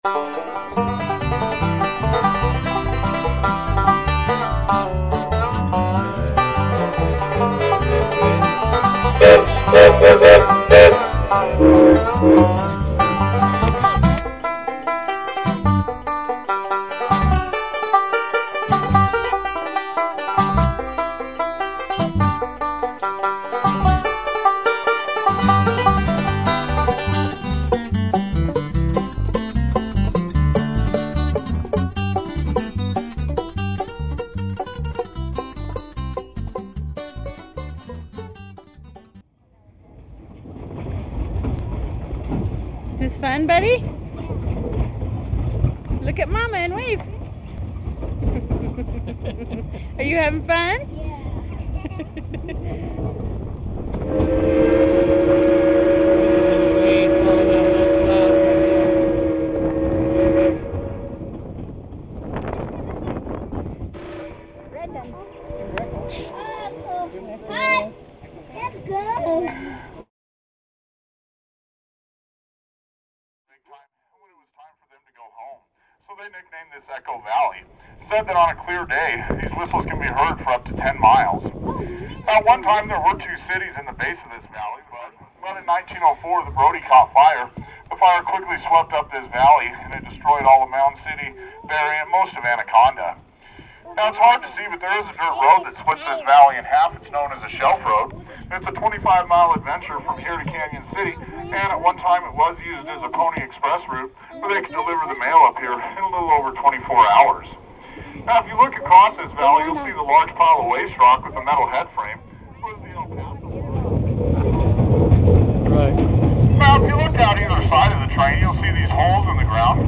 Is this fun, buddy? Look at Mama and wave. Are you having fun? Hi. Let's go. When it was time for them to go home. So they nicknamed this Echo Valley. Said that on a clear day, these whistles can be heard for up to 10 miles. At one time, there were 2 cities in the base of this valley, but in 1904, the Brody caught fire. The fire quickly swept up this valley, and it destroyed all of Mound City, Barry, and most of Anaconda. Now, it's hard to see, but there is a dirt road that splits this valley in half. It's known as a shelf road. It's a 25-mile adventure from here to Canyon City, and at one time it was used as a Pony Express route where they could deliver the mail up here in a little over 24 hours. Now, if you look across this valley, you'll see the large pile of waste rock with a metal head frame. Right. Now, if you look out either side of the train, you'll see these holes in the ground.